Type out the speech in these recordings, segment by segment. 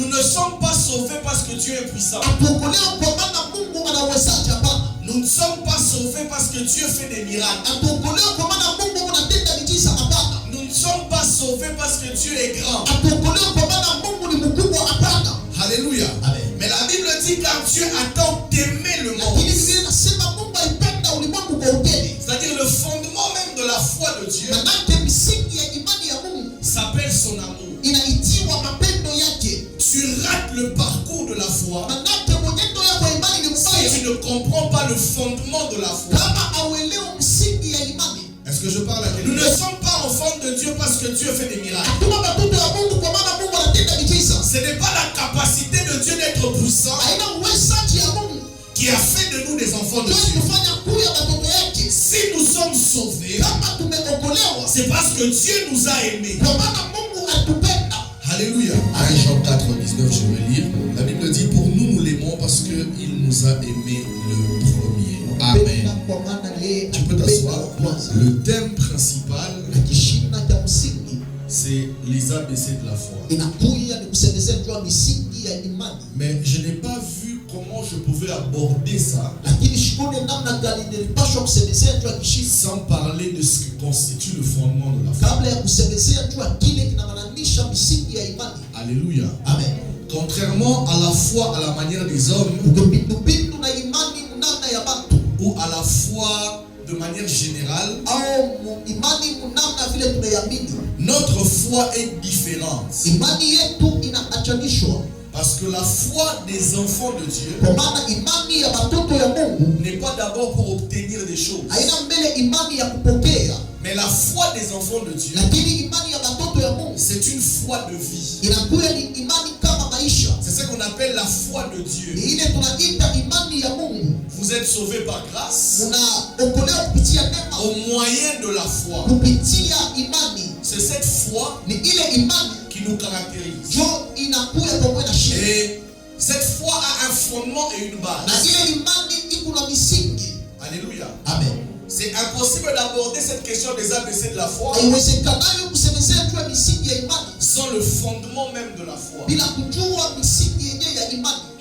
Nous ne sommes pas sauvés parce que Dieu est puissant. Nous ne sommes pas sauvés parce que Dieu fait des miracles. Nous ne sommes pas sauvés parce que Dieu est grand. Alléluia. Amen. Mais la Bible dit car Dieu a tant aimé le monde. C'est-à-dire le fondement même de la foi de Dieu s'appelle son amour. Tu rates le parcours de la foi si tu ne comprends pas le fondement de la foi. Est-ce que je parle à quelqu'un? Nous ne sommes pas enfants de Dieu parce que Dieu fait des miracles. Ce n'est pas la capacité de Dieu d'être puissant qui a fait de nous des enfants de Dieu. Si nous sommes sauvés, c'est parce que Dieu nous a aimés. Alléluia. Jean 4, 19, je vais lire. La Bible dit pour nous, nous l'aimons parce qu'il nous a aimés le premier. Amen. Tu peux t'asseoir. Le thème principal, c'est les ABC de la foi. Mais je n'ai pas vu comment je pouvais aborder ça sans parler de ce qui constitue le fondement de la foi. Alléluia. Amen. Contrairement à la foi à la manière des hommes ou à la foi de manière générale, notre foi est différente. Parce que la foi des enfants de Dieu n'est pas d'abord pour obtenir des choses. Mais la foi des enfants de Dieu, c'est une foi de vie. C'est ce qu'on appelle la foi de Dieu. Vous êtes sauvés par grâce au moyen de la foi. C'est cette foi qui nous caractérise. Et cette foi a un fondement et une base. Alléluia. Amen. C'est impossible d'aborder cette question des ABC de la foi sans le fondement même de la foi.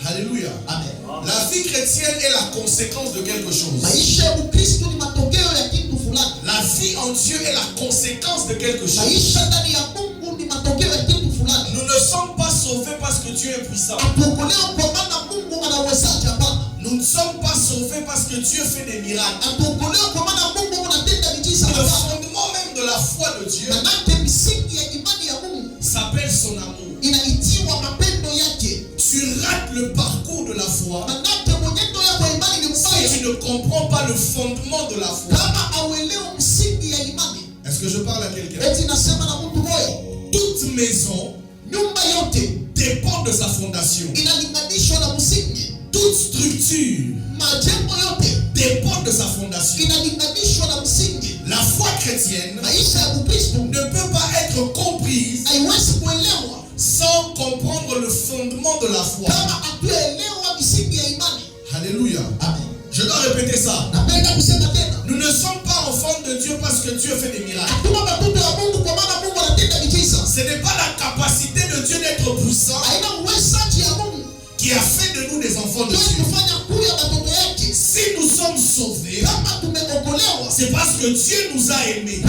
Alléluia. Amen. La vie chrétienne est la conséquence de quelque chose. La vie en Dieu est la conséquence de quelque chose. Nous ne sommes pas sauvés parce que Dieu est puissant. Nous ne sommes pas sauvés parce que Dieu fait des miracles. Le fondement même de la foi de Dieu s'appelle son amour. Tu rates le parcours de la foi si tu ne comprends pas le fondement de la foi. Est-ce que je parle à quelqu'un? Toute maison dépend de sa fondation. Toute structure dépend de sa fondation. La foi chrétienne ne peut pas être comprise sans comprendre le fondement de la foi. Alléluia. Amen. Je dois répéter ça. Nous ne sommes pas enfants de Dieu parce que Dieu fait des miracles. Ce n'est pas la capacité de Dieu d'être puissant qui a fait de nous des enfants de Dieu. Si nous sommes sauvés, c'est parce que Dieu nous a aimés.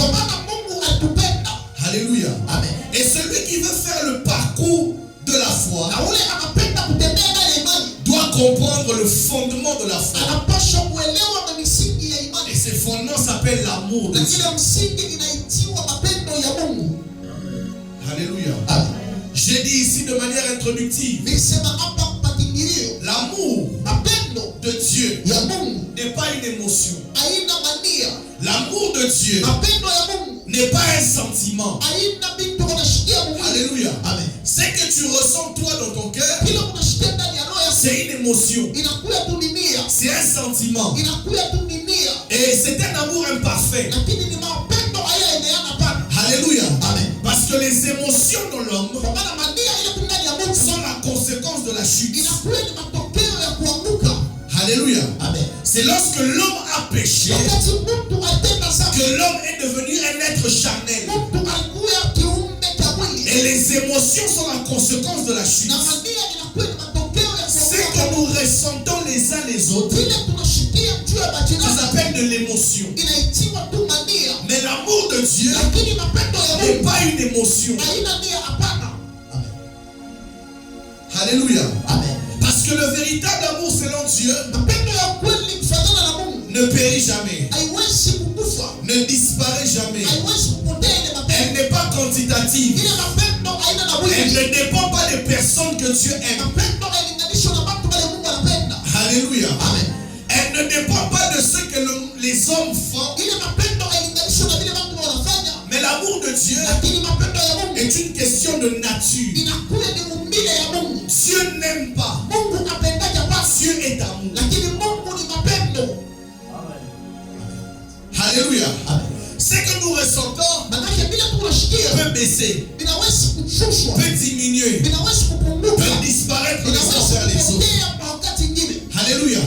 Alléluia. Amen. Et celui qui veut faire le parcours de la foi doit comprendre le fondement de la foi. Et ce fondement s'appelle l'amour de Dieu. Alléluia. Amen. J'ai dit ici de manière introductive, l'amour de Dieu n'est pas une émotion. L'amour de Dieu n'est pas un sentiment. Alléluia. Amen. Ce que tu ressens toi dans ton cœur, c'est une émotion. C'est un sentiment. Et c'est un amour imparfait. Alléluia. Amen. Parce que les émotions de l'homme sont la conséquence de la chute. Alléluia. Amen. C'est lorsque l'homme a péché que l'homme est devenu un être charnel. Et les émotions sont la conséquence de la chute. Ce que nous ressentons les uns les autres, ça s'appelle de l'émotion. Mais l'amour de Dieu n'est pas une émotion. Alléluia. Parce que le véritable amour selon Dieu ne périt jamais, ne disparaît jamais. Elle n'est pas quantitative. Elle ne dépend pas des personnes que Dieu aime. Alléluia. Elle ne dépend pas de ce que les hommes font. Mais l'amour de Dieu est une question de nature. Dieu n'aime pas. Dieu est amour. Alléluia. Ce que nous ressentons peut baisser, peut diminuer, peut disparaître les uns vers les autres. Alléluia.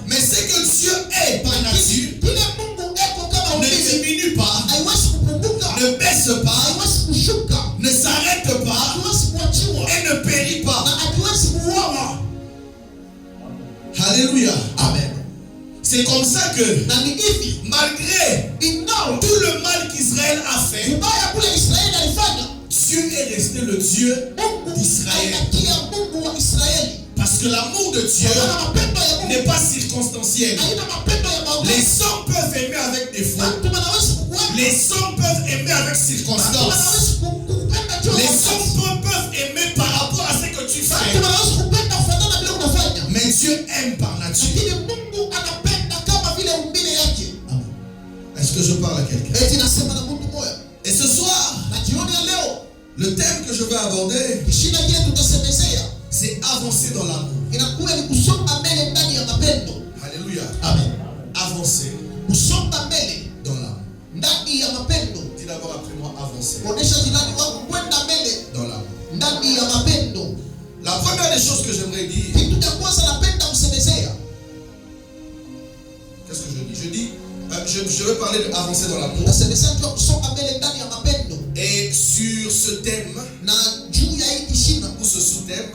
Mais ce que Dieu est par nature ne diminue pas, ne baisse pas, ne s'arrête pas et ne périt pas. Alléluia. Amen. C'est comme ça que, malgré tout le mal qu'Israël a fait, Dieu est resté le Dieu d'Israël. Parce que l'amour de Dieu n'est pas circonstanciel. Les hommes peuvent aimer avec des fautes. Les hommes peuvent aimer avec circonstances. Les hommes peuvent aimer par rapport à ce que tu fais. Mais Dieu aime par nature. Est-ce que je parle à quelqu'un? Et ce soir, le thème que je vais aborder, c'est avancer dans l'amour. Alléluia. Amen. Avancer dans l'amour. Dis d'abord après moi, avancer dans l'amour. La première des choses que j'aimerais dire, qu'est-ce que je dis? Je veux parler d'avancer dans l'amour. Et sur ce thème, ou ce sous-thème,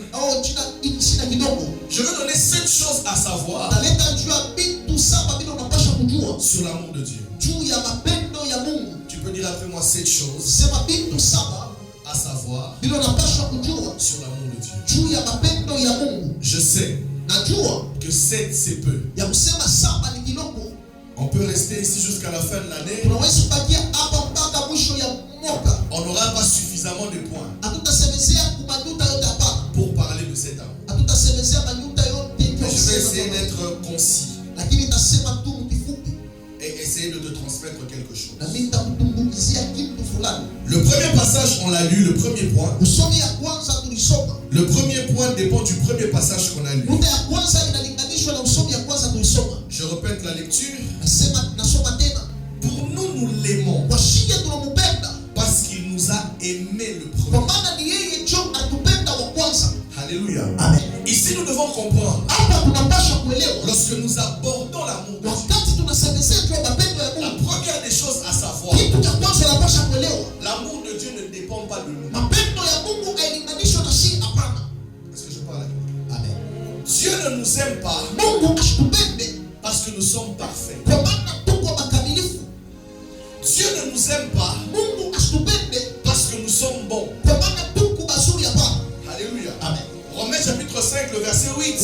je veux donner 7 choses à savoir sur l'amour de Dieu. Tu peux dire après moi 7 choses à savoir sur l'amour de Dieu. Je sais que 7 c'est peu. On peut rester ici jusqu'à la fin de l'année. On n'aura pas suffisamment de points pour parler de cet amour. Mais je vais essayer d'être concis et essayer de te transmettre quelque chose. Le premier passage, on l'a lu, le premier point. Le premier point dépend du premier passage qu'on a lu. Je répète la lecture. Pour nous, nous l'aimons parce qu'il nous a aimé le premier. Alléluia. Amen. Ici, nous devons comprendre. Lorsque nous abordons l'amour de Dieu, la première des choses à savoir, l'amour de Dieu ne dépend pas de nous. Est-ce que je parle à quelqu'un? Amen. Dieu ne nous aime pas parce que nous sommes parfaits. Dieu ne nous aime pas parce que nous sommes bons. Alléluia. Amen. Romains chapitre 5, le verset 8.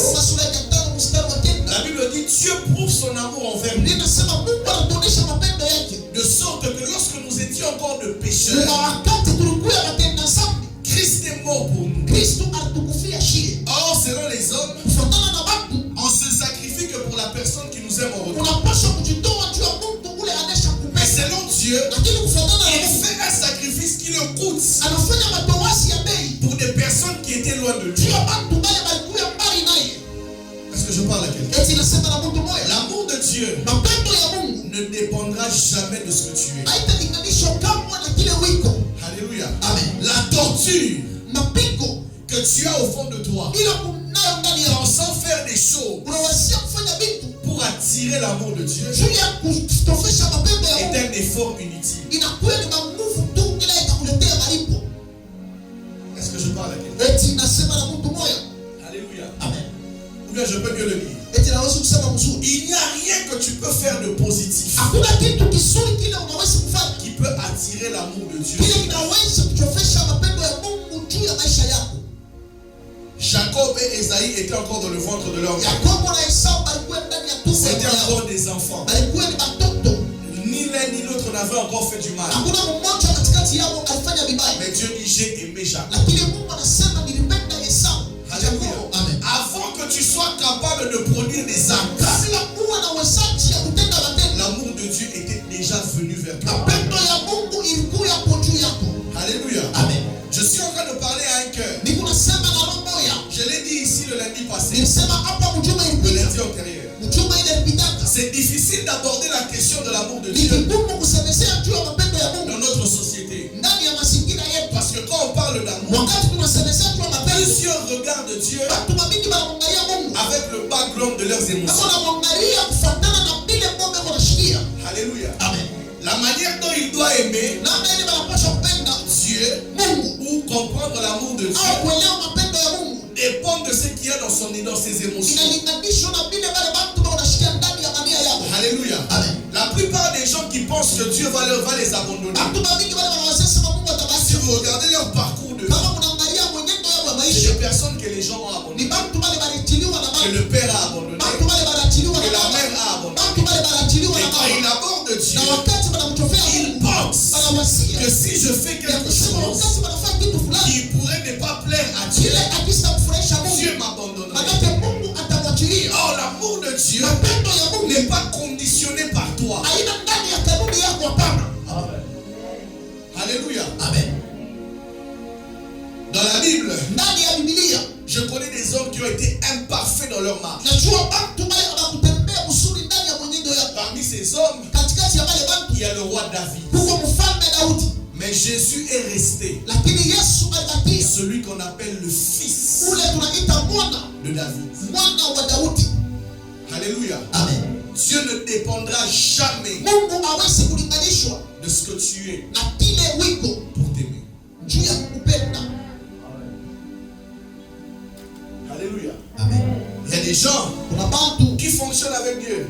La Bible dit Dieu prouve son amour envers nous. De sorte que lorsque nous étions encore de pécheurs, Christ est mort pour nous. Or, selon les hommes, on se sacrifie que pour la personne qui nous aime en retour. Mais selon Dieu, il fait un sacrifice qui le coûte pour des personnes qui étaient loin de lui. Est-ce que je parle à quelqu'un? L'amour de Dieu ne dépendra jamais de ce que tu es. Alléluia. Amen. La torture que tu as au fond de toi, sans faire des choses pour attirer l'amour de Dieu, est un effort inutile. Est-ce que je parle à quelqu'un? je peux mieux le lire. eti naweza kusema mzuri. Il n'y a rien que tu peux faire de positif Hakuna kitu kizuri kile unaweza kufanya qui peut attirer l'amour de Dieu. kile kinaweza kuchofesha mapendo ya Mungu juu ya maisha yako. Jacob et Esaïe étaient encore dans le ventre de leur mère. Yakobo na Esau balikuwa ndani ya tumbo C'était la encore des enfants. balikuwa ni batoto. Ni l'un ni l'autre n'avait encore fait du mal. Hakuna mmoja katikati yao alifanya vibaya. Mais Dieu dit j'ai aimé Jacob. Lakini Mungu anasema nilipenda Esau. Alléluia. Amen. Avant que tu sois capable de produire des actes, Kabla kuwa na uwezaji ya kutenda matendo, l'amour de Dieu était déjà venu vers toi. mapendo ya Mungu ilikuwa yapo juu yako. Alléluia. Amen. Je suis en train de parler à un cœur. Niko nasema na roho moja. Je l'ai dit ici le lundi passé, Nilisema hapa mjuma le ilipita. lundi antérieur. Mjuma ile ilipitaka. C'est difficile d'aborder la question de l'amour de Ni Dieu vigumu kusemezea juu ya mapendo ya dans Mungu notre société. ndani ya mazingira yetu. Parce que quand on parle d'amour, Wakati tunasemezea juu ya mapendo, plusieurs regardent Dieu watu mingi wanamwangalia Mungu. avec le background de leurs Kama émotions. wanamwangalia kufuatana na vile Mungu anashikia. Alléluia. Amen. La manière dont il doit aimer Namna ile wanapaswa kupenda Dieu Mungu ou comprendre l'amour de au Dieu kuelewa mapendo ya Mungu dépend de ce qu'il y a dans ses émotions. inalinganishwa na vile wale watu wanashikia ndani ya nia yao. Alléluia. Amen. La plupart des gens qui pensent que Dieu va les abandonner, Watu mingi wale wanasema Mungu si atabaki. vous regardez leur parcours de vie, Kama mnaangalia mwenendo wao wa c'est maisha, des personnes que les gens ont ni abandonnées, watu wale walitiliwa na que baba, le père a abandonné, watu wale walitiliwa que na la baba, mère a abandonné. watu wale walitiliwa Et na quand il baba. aborde Dieu, Na wakati wanamchofea il Mungu, pense wanawasia que si je fais ya quelque kusema chose wakati wanafanya kitu fulani qui pourrait ne pas plaire à Dieu, kile akisa kufurahisha Dieu Mungu, m'abandonnerait. manake Mungu atamwachilia. Or, l'amour de Dieu Mapendo ya Mungu n'est pas conditionné par toi. haina ndani ya kanuni yako, hapana. Alléluia. Amen. Dans la Bible, Ndani ya Biblia je connais des hommes qui ont été imparfaits dans leur marche. najua watu wale wanakutembea mzuri ndani ya mwenendo yako. Parmi ces hommes, Katikati ya wale watu il y a le roi David. huko mfalme Daudi, Mais Jésus est resté lakini Yesu alibakia celui qu'on appelle le fils ule tunaita mwana de wa Daudi. Alléluia. Amen. Dieu ne dépendra jamais Mungu hawezi kulinganishwa de ce que tu es na kile wiko pour t'aimer. juu ya kukupenda. Alléluia. Amen. Il y a des gens Kuna watu qui fonctionnent avec Dieu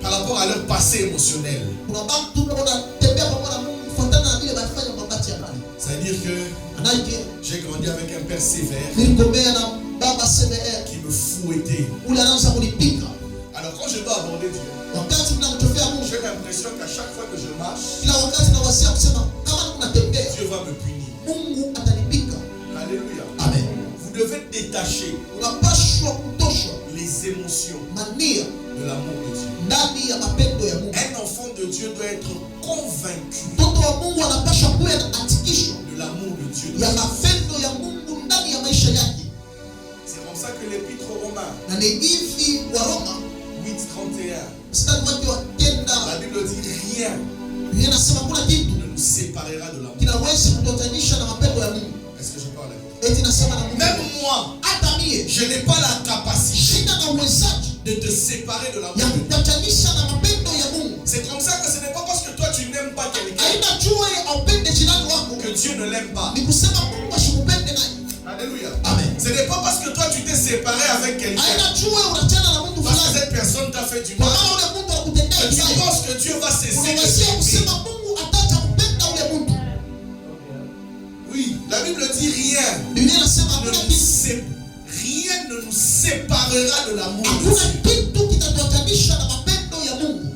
par rapport à leur passé émotionnel. kuna watu wanatembea pamoja na Mungu kufuatana na vile walifanya wakati ya kale. C'est-à-dire que Anaje j'ai grandi avec un père sévère niligombea na baba CBR qui me fouettait. ule anaanza kunipika. Alors quand je dois aborder Dieu, Wakati tunamtofea Mungu, j'ai l'impression qu'à chaque fois que je marche, kila wakati nawasia kusema kama tunatembea Dieu va me punir. Mungu atanipika. Alléluia. Amen. Vous devez détacher Unapashwa kutoshwa les émotions mania de l'amour de Dieu. ndani ya mapendo ya Mungu. Un enfant de Dieu doit être convaincu Mtoto wa Mungu anapaswa kuwa na hakikisho de l'amour de Dieu. ya mapendo ya Mungu ndani ya maisha yake. C'est comme ça que l'épître aux Romains Na ni hivi wa Roma 8:31, mstari wake wa kenda la Bible dit rien Biblia inasema kuna kitu ne nous séparera de l'amour. kinaweza kututanisha na mapendo ya Mungu. Est-ce que je parle avec vous? Eti nasema na Mungu. Même moi, Hata mie je n'ai pas la capacité shida na uwezaji de te séparer de l'amour ya de Dieu. kutatanisha na mapendo ya Mungu. C'est comme ça que ce n'est pas parce que toi tu n'aimes pas quelqu'un Haina jua aupende jirani wako que Dieu ne l'aime pas. ni kusema Mungu asikupende naye. Alléluia. Amen. Ce n'est pas parce que toi tu t'es séparé avec quelqu'un, Haina jua unachana na mtu parce que fulani cette personne t'a fait du kwa mal, maana ule mtu anakutendea que tu vibaya. penses que Dieu va cesser de Unawasia t'aimer. kusema Mungu ataacha kupenda ule mtu. Oui, la Bible dit rien. Biblia inasema Ne hakuna nous kitu, sé- Rien ne nous séparera de l'amour de hakuna Dieu. kitu kitatutanisha na mapendo ya Mungu.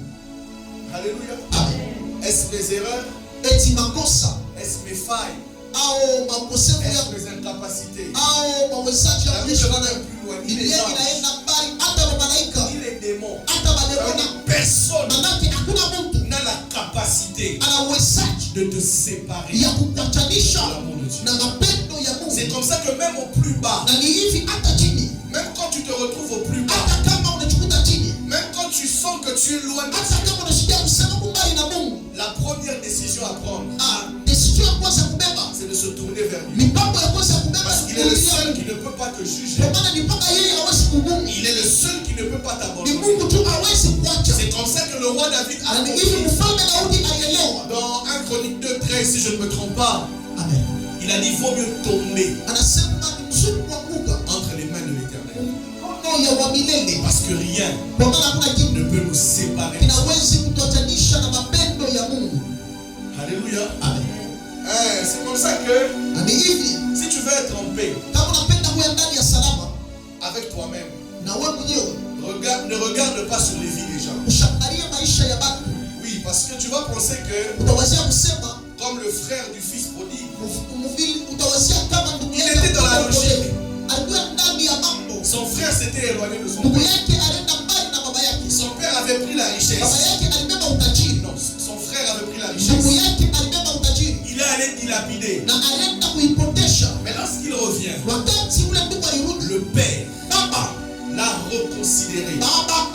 Alléluia. Amen. Est-ce mes erreurs? Eti makosa Est-ce mes failles? au makosefu Est-ce ya mes incapacités? au mawezaji ya La Bible mwisho va na même plus loin. Ni les Biblia anges, inaenda mbali hata na malaika ni les démons. hata Ça veut mademoni. dire personne Manake hakuna mtu n'a la capacité ana uwezaji de te séparer ya de kukutanisha l'amour de Dieu. na mapendo ya C'est Mungu. comme ça que même au plus bas, Na ni hivi hata chini, même quand tu te retrouves au plus bas, hata kama unajikuta chini, même quand tu sens que tu es loin de hata Dieu, kama unasikia kusema mbali na Mungu, la première décision à prendre, decision ya kwanza kubeba, c'est de se tourner vers lui. mipango ya kwanza kubeba Parce qu'il est le seul qui ne peut pas te juger. kwa maana ni mpaka yeye hawezi kuhukumu. Il est le seul qui ne peut pas Ni t'abandonner. Mungu tu hawezi kuacha. C'est comme ça que le roi David a Na ni hivi compris. mfalme Daudi alielewa. Dans 1 Chronique 2:13, si je ne me trompe pas, Amen. il a dit vaut mieux tomber Anasema ni mzuri kuanguka entre les mains de l'Éternel mkono ya wa milele. Parce que rien Kwa maana hakuna kitu ne peut nous séparer. kinaweza kutuachanisha na mapendo ya Mungu. Alléluia. Amen. C'est comme ça que Na ni hivi, si tu veux être en paix kama unapenda kuwa ndani ya salama avec toi-même, na wewe mwenyewe, ne regarde pas sur les vies des gens. ushangalie maisha ya watu. Oui, parce que tu vas penser que Utawazia kusema comme le frère du fils prodigue, mvili, utawazia kama ndugu il yake était dans la logique. alikuwa ndani ya mambo. Son frère s'était éloigné de son Ndugu père. yake alienda mbali na baba yake. Son père avait pris la Baba richesse. yake alibeba utajiri. Non, son frère avait pris la Ndugu richesse. yake alibeba utajiri Il est allé dilapider. na alienda kuipotesha. Mais lorsqu'il revient, Wakati ule ndugu alirudi, le père baba l'a reconsidéré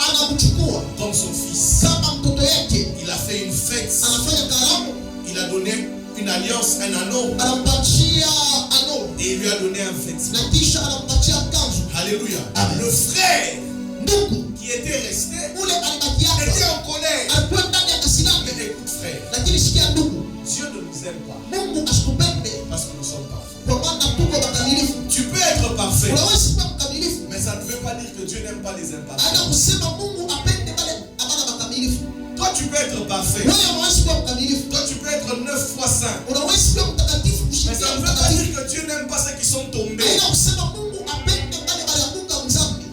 anamchukua comme son fils. kama mtoto yake, Il a fait une fête. anafanya karamu, Il a donné une alliance, un anneau. anampatia ano Et il lui a donné un vêtement. na kisha anampatia kanzu. Alléluia. Amen. Le frère Ndugu qui était resté ule alibaki était hapa, en colère. alikuwa ndani ya kasilani. Mais écoute frère, Lakini sikia ndugu, Dieu ne nous aime pas Mungu asikupende parce que nous sommes parfaits. kwa maana tuko wakamilifu. Tu peux être parfait, Unaweza kuwa mkamilifu, mais ça ne veut pas dire que Dieu n'aime pas les imparfaits. hata kusema Mungu apende wale abana wakamilifu. Toi tu peux être parfait. Wewe unaweza kuwa mkamilifu, Toi tu peux être 9 fois saint. unaweza kuwa mtakatifu Mais ça kushindia ne veut pas mtakatifu. dire que Dieu n'aime pas ceux qui sont tombés. Haina kusema Mungu apende wale walianguka mzambi.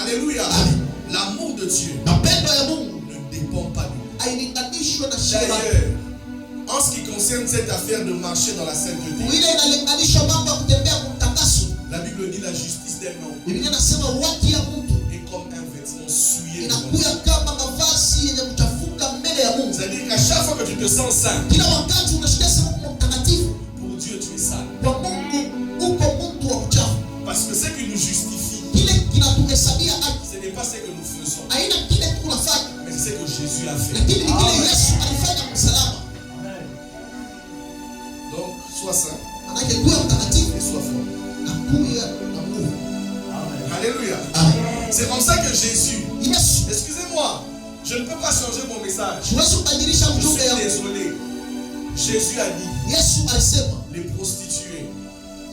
Alléluia. Amen. L'amour de Dieu Mapendo ya Mungu ne dépend pas de nous. hailinganishwe na shida. D'ailleurs, en ce qui concerne cette affaire de marcher dans la sainteté, Ile inalinganishwa mambo ya kutembea kumtakaso. la Bible dit la justice d'un homme Biblia inasema haki ya mtu est comme un vêtement souillé devant inakuwa Dieu. kama mavazi yenye kuchafuka mbele ya Mungu. C'est-à-dire qu'à chaque fois que tu te sens saint, Kila wakati unashikia sema Mungu mtakatifu, pour Dieu tu es sale. kwa Mungu uko mtu wa uchafu. Parce que ce qui nous justifie, Kile kinatuhesabia haki ce n'est pas ce que nous faisons, haina kile tunafanya, mais c'est ce que Jésus a fait. lakini ni kile Yesu alifanya msalaba. Donc, sois saint Manake kuwa mtakatifu et sois fort. na kuwa na nguvu. Alléluia. Amen. C'est comme ça que Jésus, Yesu, excusez-moi, je ne peux pas changer mon message. siwezi kubadilisha Je ujumbe suis yangu. désolé. Jésus a dit, Yesu alisema les prostituées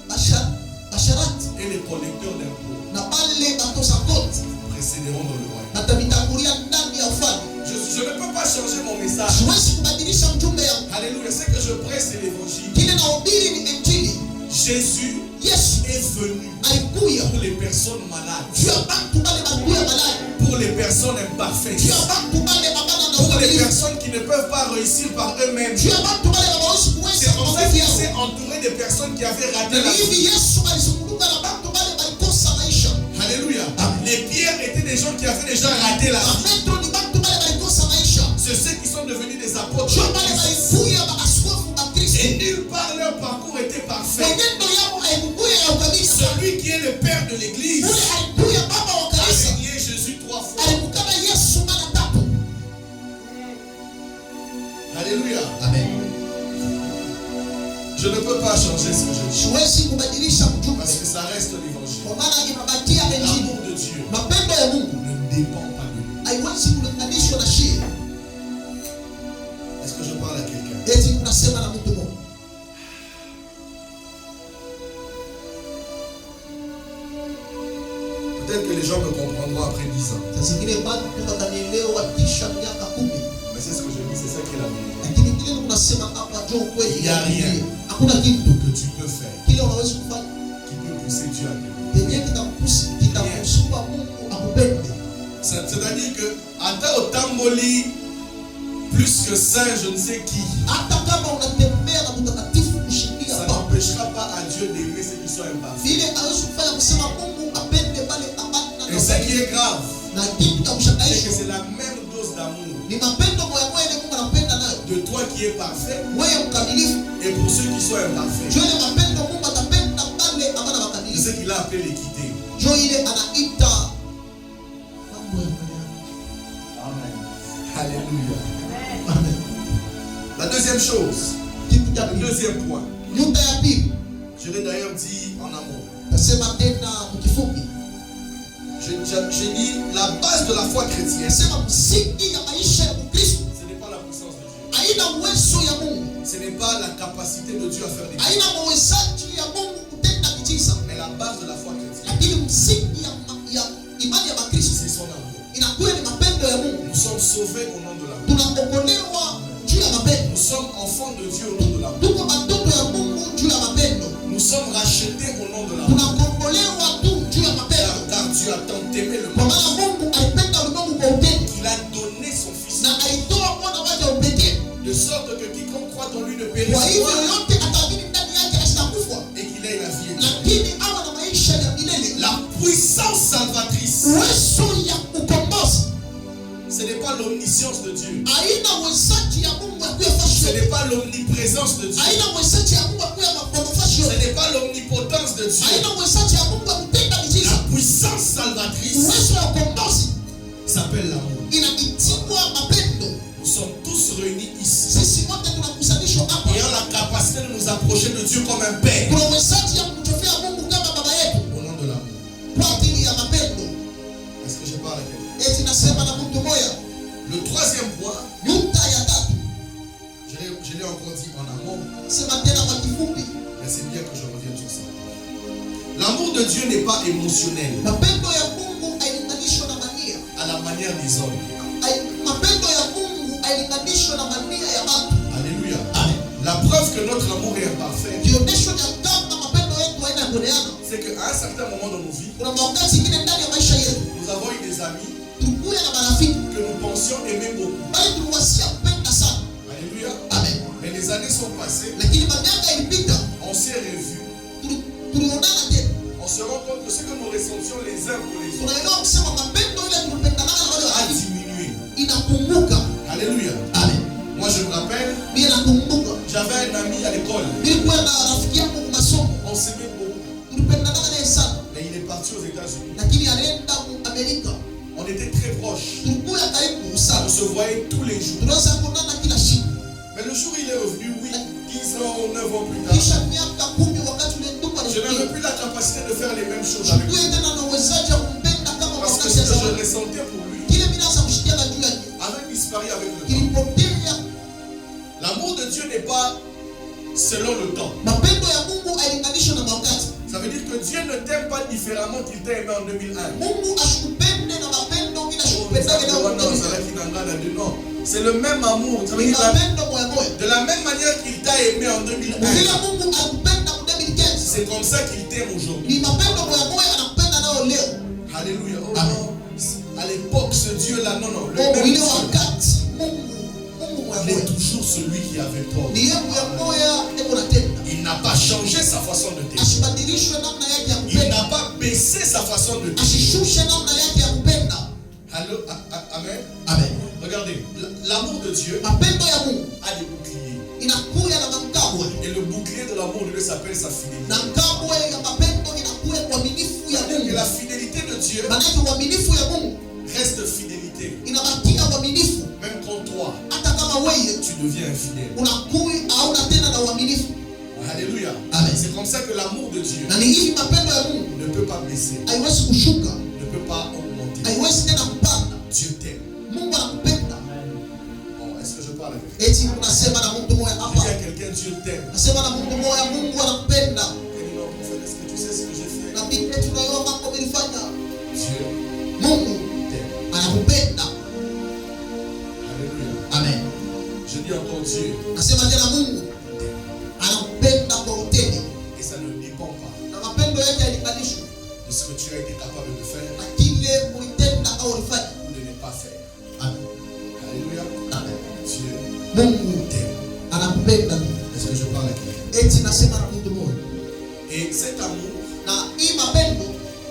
basharati et les collecteurs d'impôts na bale batoza koti précéderont dans le royaume. batavitangulia ndani ya ufalme. Je ne peux pas changer mon message. Siwezi kubadilisha ujumbe yangu. Alléluia. Ce que je prêche, c'est l'évangile. Kile nahubiri ni injili. Jésus Yesu est venu alikuya pour les personnes malades, juu ya bantu bale bakuya malali, pour les personnes imparfaites, juu ya bantu bale babana na pour les ukamilifu, personnes qui ne peuvent pas réussir par eux-mêmes. juu ya bantu bale babawezi kuweza C'est pour ça maovu qu'il yao. s'est entouré des personnes qui avaient raté Na la hivi vie. Yesu alizunguluka na bantu bale balikosa maisha. Alléluia. Amen. Les pierres étaient des gens qui avaient déjà raté la vie. Petro ni bantu bale balikosa maisha. C'est ceux qui sont devenus des apôtres. Juu bale balikuya bakaskofu ba Kristo. Et nulle part leur parcours était parfait. Mwenendo yao haikukuya ya ukamilifu. Celui qui est le père de l'église Ule alikuya baba wa a kanisa. régné Jésus 3 fois. Alikutana Yesu mara tatu. Alléluia. Amen. Je ne peux pas changer ce que je dis. Siwezi kubadilisha ujumbe Parce que ça reste l'évangile. kwa maana inabakia injili. L'amour de Dieu Mapendo ya Mungu ne dépend pas de nous. haiwezi kulinganishwa na shida. Est-ce que je parle à quelqu'un? Eti unasema na mtu mmoja. Peut-être que les gens me comprendront après 10 ans. Sasa zingine bado tutanielewa kisha miaka 10. Mais c'est ce que je dis, c'est ça qui est la vérité. Lakini kile tunasema hapa ndio kweli. Il y a rien. Hakuna kitu Que tu peux faire kile unaweza kufanya qui peut pousser Dieu à t'aimer. yenye kitamsukuma Mungu akupende. C'est-à-dire que, ata otamboli plus que saint, je ne sais qui, Hata kama unatembea na mtakatifu kushindia ça baba. n'empêchera pas à Dieu d'aimer ceux qui sont imparfaits. Vile hawezi kufanya kusema Mungu apende pale abana Et ce qui est grave, na kitu c'est que tamshangaisha c'est la même dose d'amour ni mapendo moya moya ile Mungu anapenda nayo. de toi qui es parfait Wewe mkamilifu, et pour ceux qui sont imparfaits. jua ile mapendo Mungu atapenda pale abana C'est wakamilifu. ce qu'il a appelé l'équité. Jua ile anaita mambo ya Mungu. Alléluia. Amen. La deuxième chose, Kitu cha le pili. deuxième point, Nyumba ya pili. je l'ai d'ailleurs dit en amont. Nasema tena mkifupi. J'ai dit la base de la foi chrétienne, Nasema msingi ya maisha ya Mkristo ce n'est pas la puissance de Dieu. haina uwezo ya Mungu. Ce n'est pas la capacité de Dieu à faire des choses. Haina uwezaji ya Mungu kutenda miujiza. Mais la base de la foi chrétienne, Lakini msingi ya imani sauvés au nom de l'amour. tunakombolewa juu ya mapendo. Nous sommes enfants de Dieu au nom de l'amour. Tuko watoto ya Mungu juu ya mapendo. Nous sommes rachetés au nom de l'amour. Tunakombolewa tu juu ya mapendo. Car Dieu a tant aimé le Kwa monde maana Mungu alipenda ulimwengu kwa upendo qu'il a donné son Fils, na alitoa mwana wake wa upekee. de sorte que quiconque croit en lui ne Kwa périsse hivyo point yoyote ataamini ndani yake asitakufa, et qu'il ait la vie éternelle. lakini awe na maisha ya milele. La puissance salvatrice, Uwezo ya ukombozi ce n'est pas l'omniscience de Dieu. haina uwezaji ya Mungu ya kuya Ce fashi. n'est pas l'omniprésence de Dieu. Haina uwezaji ya Mungu ya kuya mafashi. Ce n'est pas l'omnipotence de Dieu. Haina uwezaji ya Mungu ya kutenda La miujiza. puissance salvatrice Uwezo ya ukombozi s'appelle l'amour. inaitwa mapendo. Nous sommes tous réunis ici Sisi wote tunakusanishwa hapa. ayant la capacité de nous approcher de Dieu comme un Père Kuna uwezaji ya kumtofea Mungu kama baba yetu au nom de l'amour. kwa ajili ya mapendo. Est-ce que je parle à quelqu'un? Eti nasema na mtu moja. Le troisième point, Nukta ya tatu. je l'ai encore dit en amont, Sema tena kwa kifupi. mais c'est bien que je revienne sur ça. L'amour de Dieu n'est pas émotionnel Mapendo ya Mungu hailinganishwa na mania. à la manière des hommes. Mapendo ya Mungu hailinganishwa na mania ya watu. Alléluia. Amen. La preuve que notre amour est imparfait, Kionyesho cha kama mapendo yetu haina kuelewana. c'est qu'à un certain moment dans nos vies, Kuna wakati mwingine ndani ya maisha yetu nous avons eu des amis tulikuwa na marafiki que nous pensions aimer beaucoup. bali tuliwasia kupenda sana. Alléluia. Amen. Mais les années sont passées, Lakini miaka ilipita, on s'est revus, tulionana tena. on se rend compte que ce que nous ressentions les uns pour les autres Tunaelewa kusema mapendo ile tulipendana na wale a watu diminué. inapunguka. Alléluia. Amen. Moi je me rappelle, Mimi nakumbuka j'avais un ami à l'école, nilikuwa na rafiki yangu kwa masomo, on s'aimait beaucoup, tulipendana naye sana, mais il est parti aux États-Unis. lakini alienda Amerika. On était très proches, Tulikuwa karibu on sana, se voyait tous les jours. tunaweza kuonana kila siku. Mais le jour où il est revenu, oui, 10 ans ou 9 ans plus tard, Kisha miaka 10 wakati ule ndugu je n'avais alifikia, plus la capacité de faire les mêmes choses avec lui. tulikuwa tena na uwezaji wa kumpenda kama Parce que wakati ce ya que je zamani. ressentais pour lui Kile mimi nasa kushikia juu yake avait disparu avec le temps. kilipotea. L'amour de Dieu n'est pas selon le temps. Mapendo ya Mungu hailinganishwi na wakati. Ça veut dire que Dieu ne t'aime pas différemment qu'il t'a aimé en 2001. Mungu ashikupende na mapendo bila Oh, shikupendage na non, c'est le même amour. Ça veut ni dire mapendo moya moya. de la même manière qu'il t'a aimé en 2001, Vile Mungu alikupenda mu 2015, c'est comme ça qu'il t'aime aujourd'hui. ni mapendo moya moya anakupenda nao leo. Alléluia. Oh, Amen. non. À l'époque, ce Dieu-là, non, le Oh, même ile Dieu, wakati Mungu moya il est moya. toujours celui qui avait tort. Ni yeye moya moya eko natenda. Il n'a pas changé sa façon de t'aimer. Asibadilishwe namna yake ya Il kupenda. n'a pas baissé sa façon de t'aimer. Ashishushe namna yake ya kupenda. Allô? Amen. Amen. Regardez, l'amour de Dieu Mapendo ya Mungu a des boucliers. inakuya na mkabwe. Et le bouclier de l'amour de Dieu s'appelle sa fidélité. Na mkabwe ya mapendo inakuya uaminifu ya C'est-à-dire que Mungu. la fidélité de Dieu Maanake uaminifu ya Mungu reste fidélité. inabakia uaminifu Même quand toi, hata kama wewe tu deviens infidèle. unakui hauna tena na uaminifu. Alléluia. Amen. C'est comme ça que l'amour de Dieu Na ni hivi mapendo ya Mungu ne peut pas baisser, haiwezi kushuka, ne peut pas augmenter. haiwezi tena kupanda. Dieu t'aime. Mungu anakupenda. Oh, est-ce que je parle avec quelqu'un? Eti unasema na mtu mmoja Je dis hapa, à quelqu'un, Dieu t'aime. nasema na mtu mmoja, Mungu anakupenda. Il dit, non, prophète, est-ce que tu sais ce que j'ai fait? Na mimi tunayo mambo nilifanya. Dieu Mungu t'aime. anakupenda. Alléluia. Amen. Je dis encore Dieu Nasema tena Mungu t'aime. anakupenda kwa utele. Et ça ne dépend pas Na mapendo yake hailinganishwi de ce que tu as été capable de faire na kile ulitenda au ulifanya. ou de ne pas faire. Amen. Alléluia. Amen. Dieu Mungu t'aime. anakupenda. Est-ce que je parle à quelqu'un? Eti nasema na mtu mmoja. Et cet amour Na hii mapendo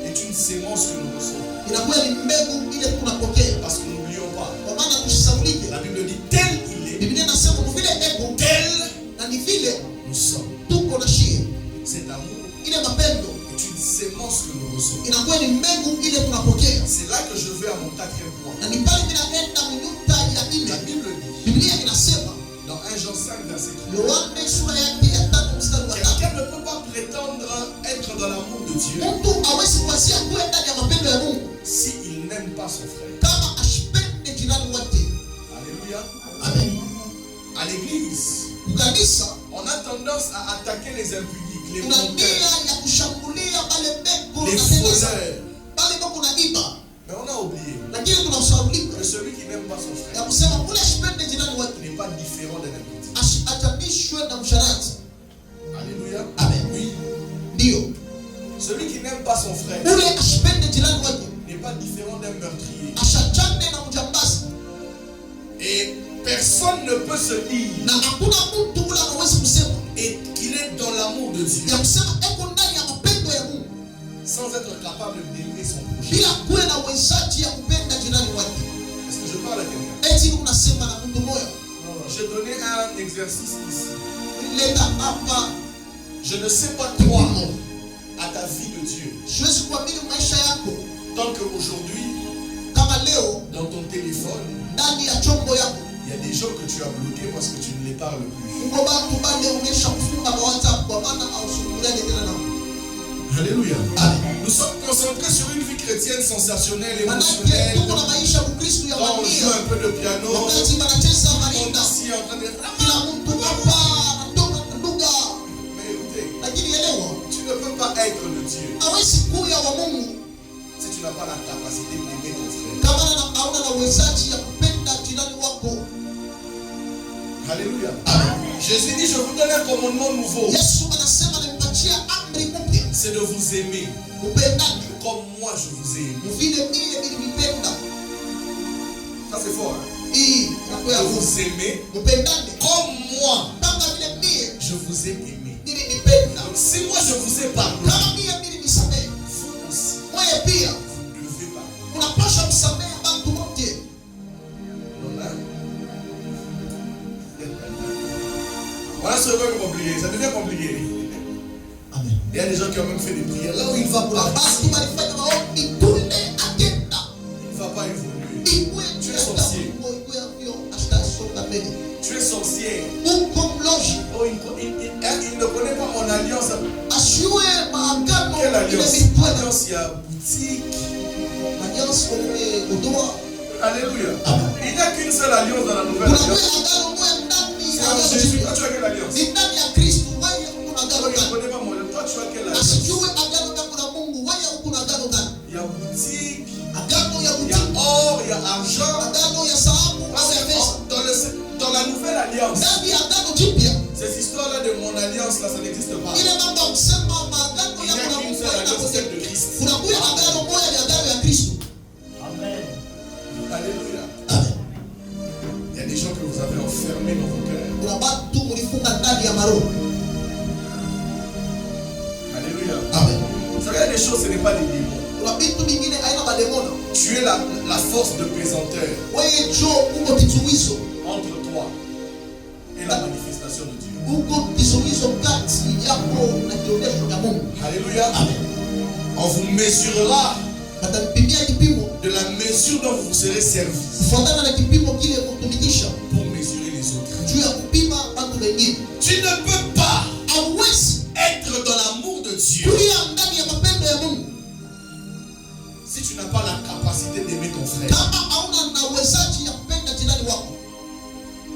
est une sémence que nous recevons. inakuwa ni mbegu ile tunapokea. Parce que n'oublions pas, Kwa maana tusisaulike. la Bible dit tel il est, Biblia inasema kwa vile eko tel na ni vile nous sommes. tuko na shie. Cet amour Ile mapendo est une sémence que nous recevons. inakuwa ni mbegu ile tunapokea. C'est là que je vais à mon quatrième point. Na ni pale ninaenda mnyuta ya La nne. Bible dit, Biblia inasema dans 1 Jean 5, verset 3, Yohane sura yake ya 3 mstari wa 3. quelqu'un ne peut pas prétendre être dans l'amour de Dieu Mtu hawezi kuanzia kuwa ndani ya mapendo ya Mungu s'il n'aime pas son frère. kama ashipende jirani wake. Alléluia. Amen. À l'église, Kanisa on a tendance à attaquer les impudiques, les kuna nia menteurs, ya kushambulia wale beko les na tena voleurs, pale beko na iba Mais on a oublié lakini tunasahaulika que celui qui n'aime pas son frère ya kusema ule asipende jirani wake n'est pas différent d'un petit. achanishwe na msharati. Alléluia. Amen. Oui. Ndio Celui qui n'aime pas son frère ule asipende jirani wake n'est pas différent d'un meurtrier. ashachane na mjambazi, Et personne ne peut se dire na hakuna mtu ule anaweza kusema et qu'il est dans l'amour de Dieu ya kusema eko ndani ya mapendo ya Mungu sans être capable d'aimer son prochain. bila kuwe na uwezaji ya kupenda jirani wake. Est-ce que je parle à quelqu'un? Eti unasema na mtu moyo J'ai donné un exercice ici. leta hapa Je ne sais pas toi à ta vie de Dieu. siwezi kuamini maisha yako Tant qu'aujourd'hui, kama leo dans ton téléphone, ndani ya chombo yako il y a des gens que tu as bloqués parce que tu ne les parles plus. uko bantu bale umesha kufunga kwa WhatsApp kwa maana ausungulane tena nao. Alléluia. Amen. Nous sommes concentrés sur une vie chrétienne sensationnelle, Manake émotionnelle. tuko na maisha ya Ukristo ya Quand on joue wania un peu de piano, wakati wanacheza on est marinda ici en train de... kila mtu hapa anatoka nduga, Mais écoutez, lakini elewa tu ne peux pas être le Dieu hawezi kuya wa Mungu si tu n'as pas la capacité d'aimer ton frère. kama hauna na uwezaji ya kupenda jirani wako. Alléluia. Jésus dit, je vous donne un commandement nouveau. Yesu anasema nimpatia amri mpya, C'est de vous aimer upendane comme moi je vous aime. vile mimi nilivipenda. Ça c'est fort. Hein? Hii De nakuya vous aimer upendane comme moi kama vile mimi je vous ai aimé. nilipenda. Donc si moi je vous ai pardonné, Kama mimi nilisamehe, vous aussi, wewe pia vous devez pardonner. unapaswa msamehe watu wote. Non, hein? Voilà ce qui est compliqué. Ça devient compliqué. Amen. Il y a des gens qui ont même fait des prières. Là où il va pour la Basi walifanya maombi tule agenda il ne va pas évoluer. ikue Tu es sorcier. ikue hivyo asitasonga mbele. Tu es sorcier. Uko mloji Oh, il ne connaît pas mon alliance. asiwe maagano Quelle ile alliance? mitwana Alliance, il y a boutique. alliance kwenye udoa. Alléluia. Amen. Il n'y a qu'une seule alliance dans la nouvelle Kuna alliance. agano moja ndani C'est ya en agano Jésus. jipya. Toi, tu as quelle alliance? Ni ndani ya Kristo wewe kuna agano Toi, il ne gani? connaît pas mon alliance. Toi, tu as quelle alliance? Asijue agano yako na Mungu wewe kuna agano gani? Il y a boutique, Agano ya il y a utii, or, il y a argent. agano ya dhahabu Parce au ya que pesa. dans la nouvelle alliance, Ndani ya agano jipya cette histoire-là de mon alliance, là, ça n'existe pas. ile mambo ya kusema maagano Il n'y yako a na qu'une Mungu seule haina alliance, celle kote. de Christ. Kuna kuya agano moja ni agano ya Kristo. Alléluia. Amen. Il y a des gens que vous avez enfermés dans vos cœurs. Kuna watu mlifunga ndani ya maroho. Alléluia. Amen. Vous savez, il y a des choses, ce n'est pas des démons. Kuna vitu vingine haina mademono. Tu es la force de pesanteur Wewe jo uko kizuizo, entre toi et la manifestation de Dieu. uko kizuizo kati yako na kionyesho cha Mungu. Alléluia. Amen. On vous mesurera Watanipimia kipimo de la mesure dont vous serez servi kufuatana na kipimo kile kutumikisha pour mesurer les autres. juu ya kupima watu wengine. Tu ne peux pas Hauwezi être dans l'amour de Dieu kulia ndani ya mapendo ya Mungu si tu n'as pas la capacité d'aimer ton frère. kama hauna na uwezaji ya kupenda jirani wako.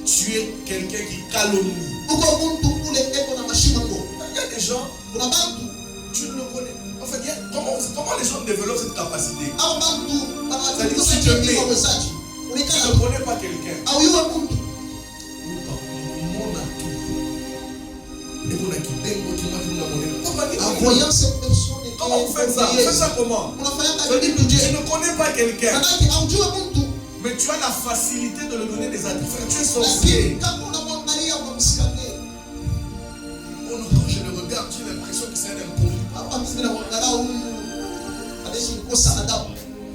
Tu es quelqu'un qui calomnie. Uko mtu kule eko na mashimango. Il y a des gens, Kuna bantu tu ne le connais. En fait, comment les gens développent cette capacité? au bantu C'est-à-dire, si wanakuza tu chini mets- kwa uwezaji. Tu Ulikana ne connais pas quelqu'un. au yule mtu Mon atout. Et mon akibengo qui m'a dit la monnaie. en voyant cette personne Comment vous faites ça? Vous faites ça comment? unafanya Ça veut dire kazi que tu tu ne connais pas quelqu'un, manake haujui mtu, mais tu as la facilité de lui donner des attributs. Tu es sorcier. lakini kama unamwangalia unamsikane Oh non, quand je le regarde, j'ai l'impression que c'est un impoli. hapa mzima kuangalia huyu anaishi kukosa adabu,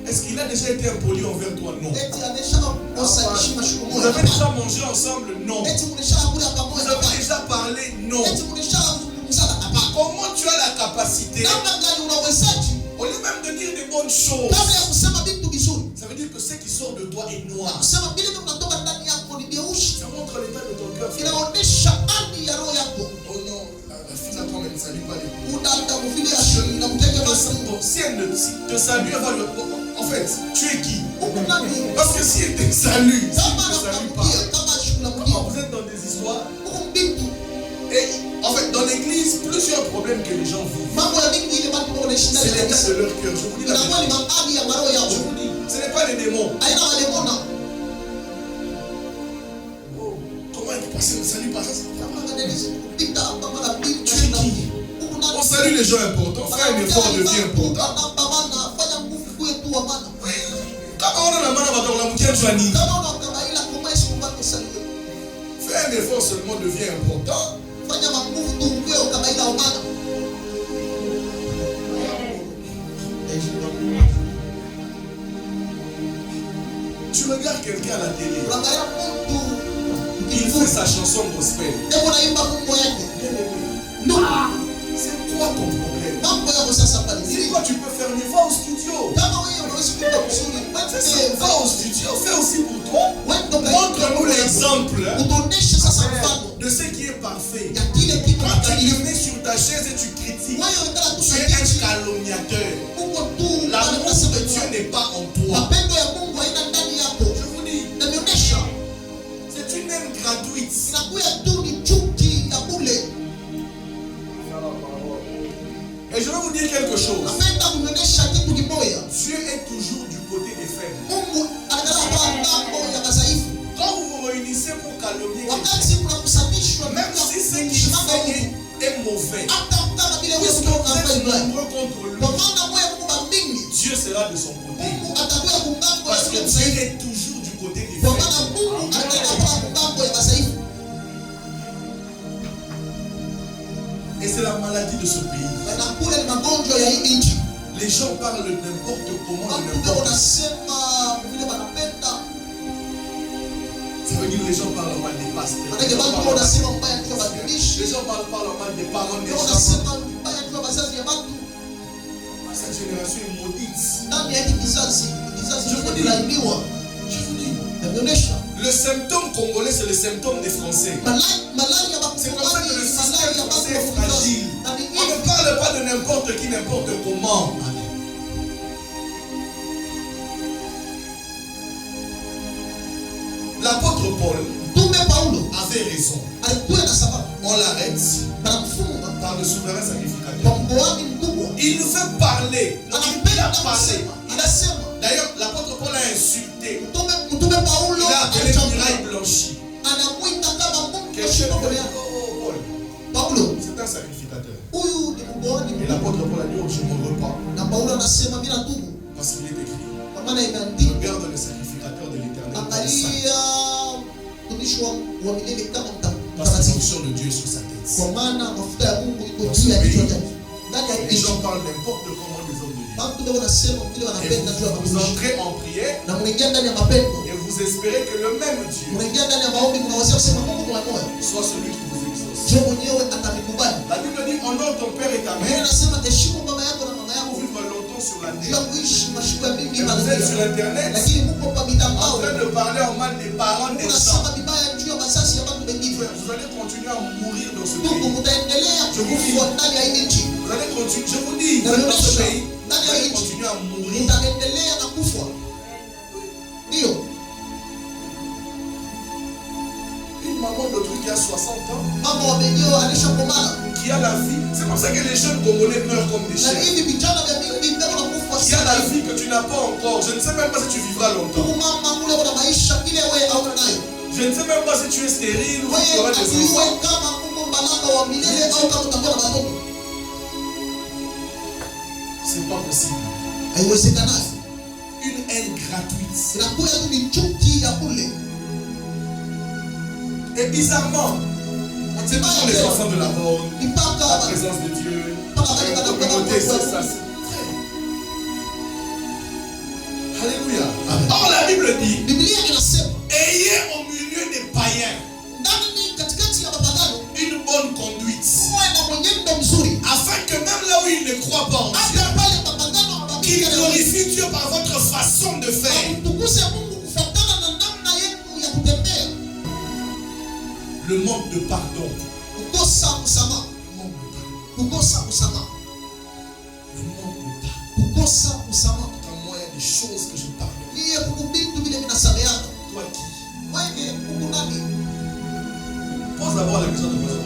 Est-ce qu'il a déjà été impoli envers toi? Non. eti anesha kukosa heshima Vous shukrani, avez déjà mangé ensemble? Non. eti mnashakula Vous pamoja, avez déjà parlé? Non. eti mnashazungumzana hapa. Comment tu as la capacité, Namna gani unawezaji au lieu même de dire des bonnes choses, kabla ya kusema vitu vizuri, ça veut dire que ce qui sort de toi est noir. kusema vile vinatoka ndani yako ni vyeusi, Ça montre l'état de ton cœur. inaonesha hali ya roho yako. Oh non, la fille là, quand elle ne salue pas les gens. Udanda mvile inamtega basi Bon, si elle ne te salue, elle va le... En fait, tu es qui? huko ndani. Parce que si elle te salue, si Kama elle ne te salue pas, anakuambia kama shukrani comment vous êtes dans des histoires? huko mbingu, Et en fait, dans l'église, plusieurs problèmes que les gens vivent, mambo ya mingi ile watu wanaishi ndani c'est ya l'état kanisa de leur cœur. Je vous dis la inakuwa ni vérité. mahali ya maroho Je yao. vous dis, pas les démons. Haina mademona. Oh, comment il peut passer le salut par ça? On salue les gens importants. Fais un effort de vie important. Fais un effort seulement de vie important. Tu regardes quelqu'un à la télé. Il fait sa chanson gospel. C'est quoi ton problème? Si toi tu peux faire mieux, va au studio. Va au studio, fais aussi pour toi. Montre-nous l'exemple de ce qui est parfait. Quand tu te mets sur ta chaise et tu critiques, tu es un calomniateur. L'amour de Dieu n'est pas en toi. Je vous dis, c'est une haine gratuite. Et je vais vous dire quelque chose. Dieu est toujours du côté des faibles. Quand vous vous réunissez pour calomnier quelqu'un, même si ce qu'il fait est mauvais, puisque vous êtes nombreux contre lui, Dieu sera de son côté. Parce que Dieu est toujours du côté des faibles. Et c'est la maladie de ce pays. Les gens parlent de n'importe comment, de n'importe quoi. Ça veut dire que les gens parlent mal des pasteurs. Les gens parlent mal des parents des gens. Cette génération est maudite. Je vous dis, le symptôme congolais, c'est le symptôme des Français. C'est comme ça que le système français est fragile. On ne parle pas de n'importe qui, n'importe comment. L'apôtre Paul avait raison. On l'arrête par le souverain sacrificateur. Il nous fait parler. Il a parlé. D'ailleurs, l'apôtre Paul a insulté. Il a appelé muraille blanchie. Paul, c'est un sacrificateur. Et l'apôtre Paul a dit, oh, je ne m'en veux pas. Parce qu'il est écrit, regarde le sacrificateur de l'éternel. Parce que l'onction de Dieu est sur sa tête. Les gens parlent n'importe comment des hommes de Dieu. Et vous entrez en prière et vous espérez que le même Dieu soit celui qui vous exauce. La Bible dit, honore ton père et ta mère pour vivre longtemps sur la terre. Et vous êtes sur internet en train de parler en mal des parents des gens. Vous allez continuer à mourir dans ce pays. Je vous dis, vous allez continuer, je vous dis, vous êtes dans ce pays, vous allez continuer à mourir. Une maman d'autre qui a 60 ans, qui a la vie. C'est comme ça que les jeunes Congolais meurent comme des chiens. Qui a la vie que tu n'as pas encore. Je ne sais même pas si tu vivras longtemps. Je ne sais même pas si tu es stérile ou si tu auras des enfants. C'est pas possible. Une haine gratuite. Et bizarrement, c'est toujours les enfants de la mort, la présence de Dieu, la communauté, c'est ça. Alléluia. Or la Bible dit, ayez au milieu des païens une bonne conduite, afin que même là où ils ne croient pas en Dieu, qu'ils glorifient Dieu par votre façon de faire. Le manque de pardon. Le manque de pardon. Quand moi, il y a des choses que je pardonne. Toi qui? Pose d'abord la question de poser.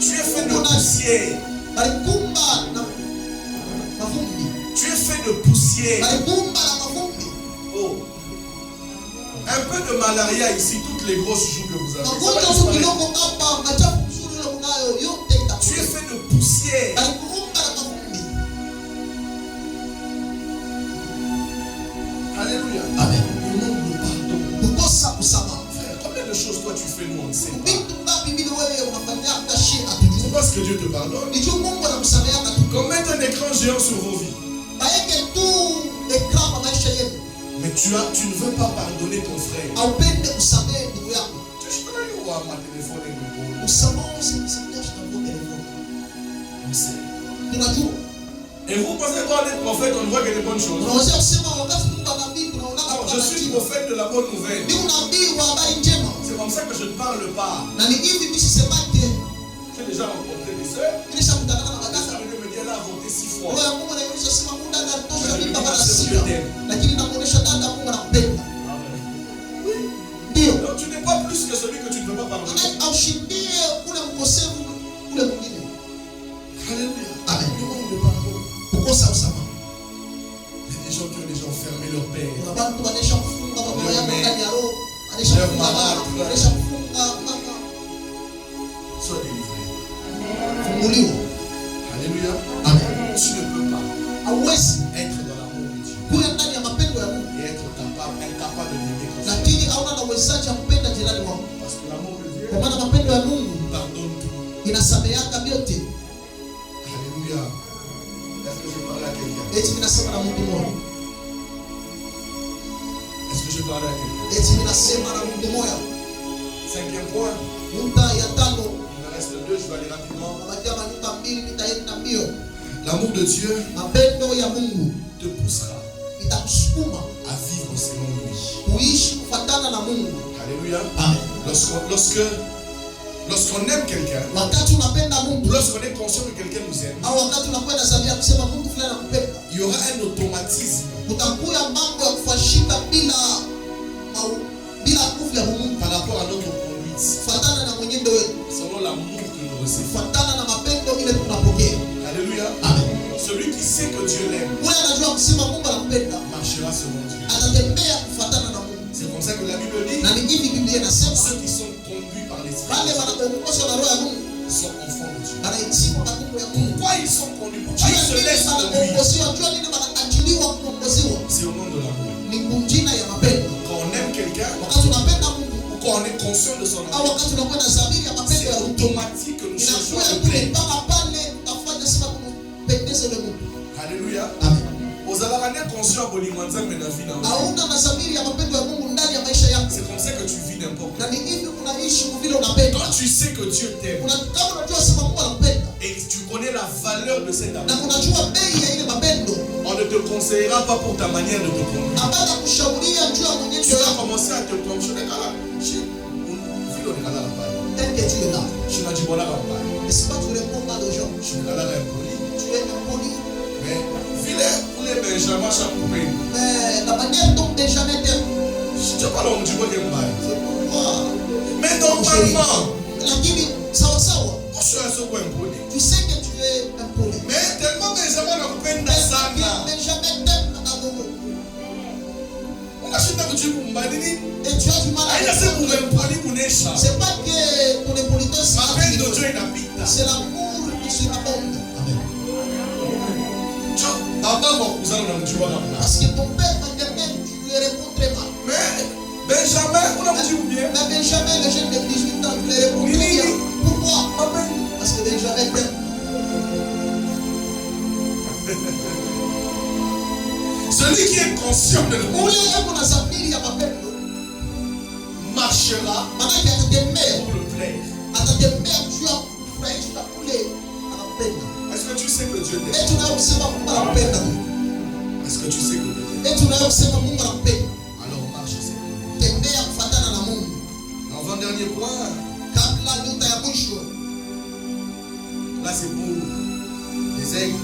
Tu es fait de poussière. Tu es fait poussière. Balikumba na mavumbi. Oh. Un peu de malaria ici, toutes les grosses joues que vous avez. Ça va Magonjwa disparaître. kidogo hapa, machafu mzuri ule unayo yote Tu es itakuwa. fait de poussière. Balikumba na mavumbi. Alléluia. Amen. Le monde de pardon. Kukosa kusamaha. Frère, combien de choses toi tu fais, nous on ne sait pas. Vitu ngapi vile wewe unafanya hata shit hatujui. C'est parce que Dieu te pardonne. Nijua Mungu anakusamea tu. Comme mettre un écran géant sur vos vies. Baeke tu ekra kwa maisha yetu. Mais tu ne veux pas pardonner ton frère. Haupende kusamehe ndugu yako. Je peux voir ma téléphone et mon Msamaha usimsaidiaje na kwa telefoni. On sait. Tunajua. Et vous pensez qu'on est prophète, on ne voit que des bonnes choses. Unaweza kusema wakati Mungu anabii tunaona Alors, kama je suis prophète de la bonne nouvelle. ni unabii wa habari njema. C'est comme ça que je ne parle pas. Na ni hivi mimi sisemake J'ai déjà rencontré des sœurs. kisha kutana na La wadada. sœur me dit elle a avorté 6 fois. Roho ya Mungu anayosema sema muda anatosha Mais mimba je mara lui dis, sita. je t'aime. Lakini namuonesha dada Mungu anakupenda. Ndio. Donc tu n'es pas plus que celui que tu ne veux pas pardonner. Maana aushindie ule mkosefu ule mwingine. Alléluia. Amen. Le monde de pardon. Kukosa usamaha. Il y a des gens qui ont déjà enfermé leur père. Kuna watu wanesha kufunga baba yao ndani ya roho. Anesha Leo kufunga mama, baba, anesha kufunga mama. Sois délivré. Funguliwa. Alléluia. Amen. Tu ne peux pas Hauwezi être dans l'amour de Dieu kuwa ndani ya mapendo ya Mungu. et être incapable de l'aimer comme ça. Lakini hauna na uwezaji wa kupenda jirani wako. Parce que l'amour de Dieu Kwa maana mapendo ya Mungu pardonne tout. inasameheaka vyote. Alléluia. Est-ce que je parle à quelqu'un? Eti ninasema na mtu mmoja. Est-ce que je parle à quelqu'un? Eti ninasema na mtu mmoja. 5e point. Nukta ya tano. Il me reste 2, je vais aller rapidement. Nabakia manuta mbili nitaenda mbio. L'amour de Dieu Mapendo ya Mungu te poussera itakusukuma à vivre selon lui. kuishi kufuatana na Mungu. Alléluia. Amen. Lorsqu'on aime quelqu'un, Wakati unapenda Mungu ou lorsqu'on est conscient que quelqu'un nous aime, au wakati unakwenda sabia kusema Mungu fulani anakupenda, il y aura un automatisme utakuya mambo ya kufashika bila nguvu ya Mungu par rapport à notre conduite, kufuatana na mwenendo wetu, selon l'amour que nous recevons. kufuatana na mapendo ile tunapokea. Alléluia. Amen. Celui qui sait que Dieu l'aime Wewe anajua kusema Mungu anakupenda, marchera selon Dieu. atatembea kufuatana na Mungu. C'est comme ça que la Bible dit, Na ni hivi Biblia inasema ceux qui sont conduits par l'Esprit wale wanaongozwa na roho ya Mungu sont enfants de Dieu. wanaitika matumbo ya Mungu. Pourquoi ils sont conduits? Pourquoi ils se laissent conduire? Wanaongoziwa, jua nini wanaachiliwa kuongoziwa? C'est au nom de l'amour. Ni kunjina ya mapendo. Quand on aime quelqu'un, Wakati unapenda Mungu ou quand on est conscient de son au amour, wakati unakuwa na dhamiri ya mapendo c'est ya Mungu, automatique que nous cherchons inakuwa à le kule plaire. mpaka pale utafanya sema kumpendeza yule Mungu. Alléluia. Amen. Ozalaka ne conscient bolingo nzambe na vie na wewe. Hauna na dhamiri ya mapendo ya Mungu ndani ya maisha yako. C'est comme ça que tu vis n'importe Na quoi. ni hivi unaishi vile unapenda. Quand tu sais que Dieu t'aime Kama unajua sema Mungu anakupenda et tu connais la valeur de cet na amour, unajua bei ya ile mapendo, on ne te conseillera pas pour ta manière de te conduire. hapana kushauria juu ya Tu mwenendo vas wako. commencer à te conduire. Vile unikala mbaya. Tenge tu là. Tunajibona mbaya. N'est-ce pas tu réponds mal aux gens. Tunikala impoli. Tu es impoli. Mais vile ule Benjamin shakupenda. Mais la manière dont Benjamin t'aime, Je parle au mjibo mbaya. c'est pourquoi. Mais normalement, Lakini sawa sawa, moi je suis un soko impoli. tu sais que tu es impoli. Mais tellement Benjamin nakupenda sana. Benjamin t'aime à gogo. Unashinda kujibu mbaya nini? Et tu as du mal à Haina sema répondre. umempoli kunesha. C'est pas que ton impolitesse, Mapendo Dieu inapita. c'est l'amour qui surabonde. Amen. Baba kwa kuzana na mjibu wako. Parce que ton père maternel, tu lui réponds très mal. Mais Benjamin, unamjibu bien. Mais Benjamin, le jeune de 18 ans, tu lui réponds très bien. Pourquoi? Parce que Benjamin t'aime. Celui qui est conscient de l'amour Ule yako na dhamiri ya mapendo, marchera manake atatembea, pour le plaire. atatembea juu ya kufurahisha kule anapenda. Est-ce que tu sais que Dieu t'aime? Eti unayosema Mungu anakupenda. Est-ce que tu sais que Dieu t'aime? Eti unayosema Mungu anakupenda. Alors marche c'est. Tembea kufuatana na Mungu. Avant-dernier point, Kabla nyota ya mwisho, là c'est pour les aigles.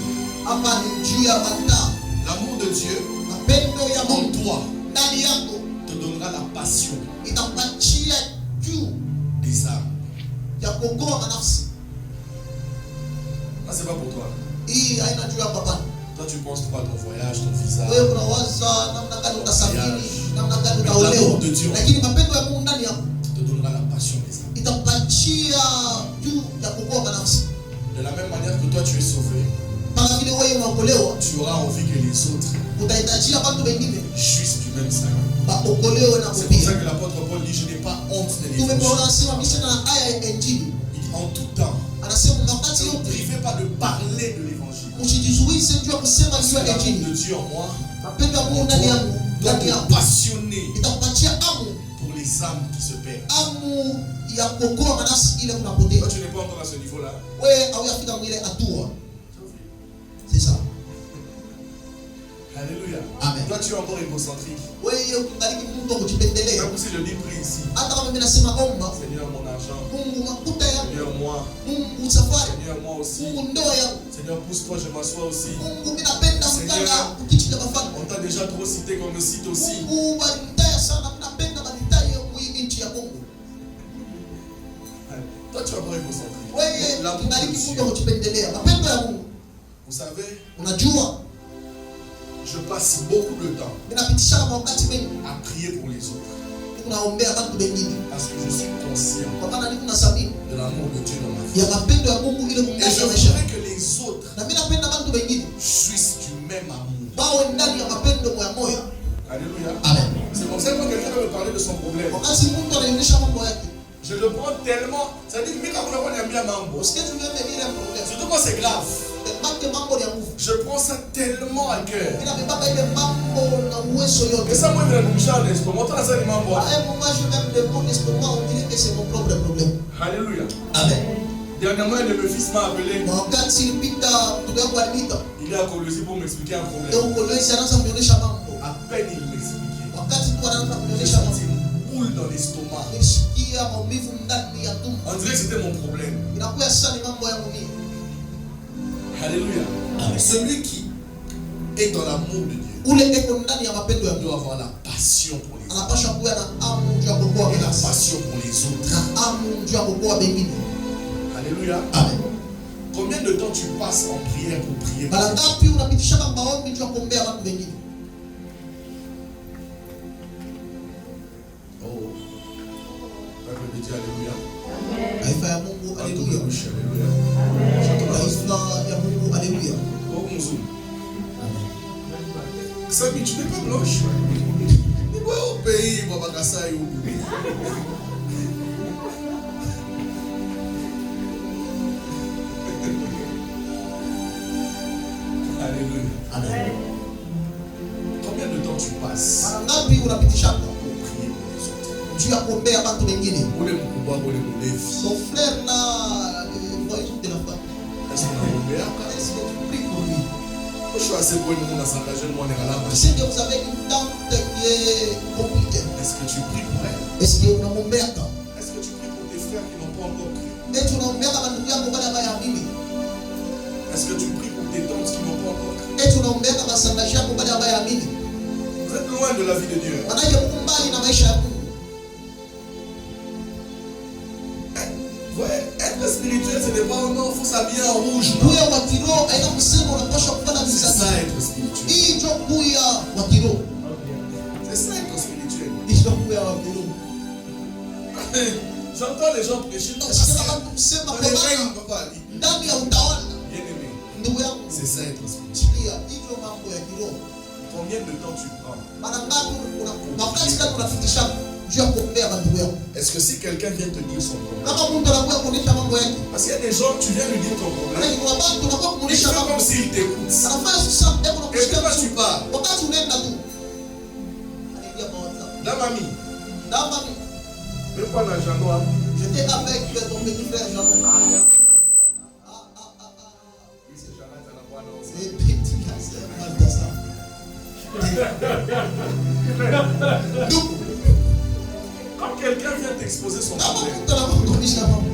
hapa ni juu ya banda. L'amour de Dieu Mapendo ya en Mungu toi ndani yako te donnera la passion itakuachia juu des âmes. ya kuokoa nafsi. Là c'est pas pour toi. Hii haina juu ya baba. Toi tu penses pas à ton voyage, ton visa. Wewe unawaza namna gani utasafiri, namna gani utaolewa. Lakini mapendo ya Mungu ndani yako te donnera la passion des âmes. itakupatia juu ya kuokoa nafsi. De la même manière que toi tu es sauvé, Kama vile wewe unaokolewa, tu auras envie que les autres utahitajia watu wengine jouissent du même salut. baokolewe na C'est pour ça kupia. que l'apôtre Paul dit, je n'ai pas honte de l'évangile. Tumeona anasema mishana na aya ya Injili. Il dit, en tout temps, Anasema ne wakati vous yote privez pas de parler de l'évangile. usijizuize juu ya kusema Parce juu que ya l'amour Injili. de Dieu en moi Mapendo ya Mungu ndani yangu, doit ndani te yako passionner itakupatia amu, pour les âmes qui se perdent. amu ya kuokoa manafsi ile unapotea. Toi, tu n'es pas encore à ce niveau-là. Wewe haujafika mwile hatua. C'est ça. Alléluia. Amen. Toi, tu es encore égocentrique. Wewe ukingaliki mtu wa kujipendelea. Même si je dis prie ici. Hata kama mimi nasema omba, Seigneur, mon argent. Mungu makuta yangu, Seigneur, moi. Mungu safari, Seigneur, moi aussi. Mungu ndoa yangu, Seigneur, pousse-toi, je m'assois aussi. Mungu mimi napenda mkanga kiti cha mafano. On t'a déjà trop cité comme me cite aussi. Mungu balimtaya sana, napenda balitaye huyu nchi ya Mungu. Toi, tu es encore égocentrique. Wewe L'amour de ukingaliki mtu wa Dieu. kujipendelea. Mapendo ya Mungu, Vous savez, unajua je passe beaucoup de temps ninapitisha kama wakati mwingi à prier pour les autres. kunaombea watu wengine. Parce que je suis conscient Kwa maana niko na sabini de l'amour de Dieu dans ma vie. ya mapendo ya Mungu ile Et mungani je ya maisha. voudrais que les autres Na mimi napenda watu wengine jouissent du même amour. bawe ndani ya mapendo moya moya. Alléluia. Amen. C'est comme ça que quand quelqu'un va me parler de son problème, Wakati mtu anaonyesha mambo yake, je le prends tellement. Ça dit, mais quand on a bien mambo, usikie tu yeye ile problem. surtout quand c'est grave, Mbaki mambo ya nguvu. je prends ça tellement à cœur. Ila mbaka ile mambo na uwezo Et yote. ça, moi, il me charge l'espoir. Moi, ça, c'est mambo. Moi je même de mon espoir, on dirait que c'est mon propre problème. Alléluia. Amen. Dernièrement, un de mes fils m'a appelé. Wakati nilipita ndugu yangu alipita, Il est à Colosie pour m'expliquer un problème. ndio kolezi anaanza kunionyesha mambo. À peine il m'expliquait. Wakati tu anaanza J'ai kunionyesha senti mambo, une boule dans l'estomac. nilisikia maumivu ndani ya tumbo. On dirait que c'était mon problème. Inakuwa sasa ni mambo yangu mimi. Alléluia. Celui qui est dans l'amour de Dieu Ule eko ndani ya mapendo ya Mungu doit avoir la passion pour les autres. anapaswa kuwa na amu juu ya kuokoa Et la binafsi passion pour les autres. na amu juu ya kuokoa wengine. Alléluia. Amen. Combien de temps tu passes en prière pour prier pour Mara les autres? ngapi unapitisha maombi juu ya kuombea watu wengine? Oh. Peuple de Dieu, Alléluia. Taifa ya Mungu, Alléluia. haleluya. Alléluia. Taifa ya Mungu, haleluya. Oh, mon zoom. Samy, tu n'es pas blanche. Mais ouais, au pays, Baba Kassa et au bout. Alléluia. Amen. Combien de temps tu passes Mara ngapi unapitisha pour prier pour les autres? juu ya kuombea watu wengine? Ule mkubwa, ule mlevi. Son frère là, le voisin de la femme, Est-ce qu'on a ombea? est-ce que tu pries pour lui? Je suis assez bon, nous, on a s'engagé, nous, on est là. Je sais que vous avez une tante qui est compliquée. Est-ce que tu pries pour elle? Est-ce que unamwombea? Est-ce que tu pries pour tes frères qui n'ont pas encore cru? Eti unaombea kama ndugu yako bado hayaamini? Est-ce que tu pries pour tes tantes qui n'ont pas encore cru? Eti unaombea kama sandashi yako bado hayaamini? Vous êtes loin de la vie de Dieu. Maanake Mungu mbali na maisha ya Mungu. Ouais, être spirituel, ce n'est pas vraiment, il faut s'habiller en rouge. Kuya wa kiroho haina kusema unapaswa kufanya C'est visa. ça être spirituel. Hii ndio kuya wa kiroho. C'est ça être spirituel. Hii ndio kuya wa kiroho. J'entends les gens prêcher. Non, Nasikia parce watu kusema que kwa dans les règnes, maana papa, ndani ya utawala, bien aimé. ndugu yangu, C'est ça être spirituel. sikia, hii ndio mambo ya kiroho. Combien de temps tu prends? Mara ngapi wakati gani unafikisha juu ya kuombea ndugu yako? Est-ce que si quelqu'un vient te dire son problème? Kama mtu anakuwa kuonesha mambo yake, Parce qu'il y a des gens, tu viens lui dire ton problème. maana kuna watu wanakuwa Il kuonesha fait mambo. comme s'il t'écoute. Anafanya sasa hebu Et nakusikia puis quand tu tu. pars, Wakati unaenda tu. Anaingia kwa WhatsApp. la mamie, Dama même pas dans Janois, j'étais avec ton petit frère Jean. c'est Janat à la voix, non? C'est petit cancer, Balthazar. Donc, Quand quelqu'un vient t'exposer son kama problème, mtu anakuwa kuonesha mambo,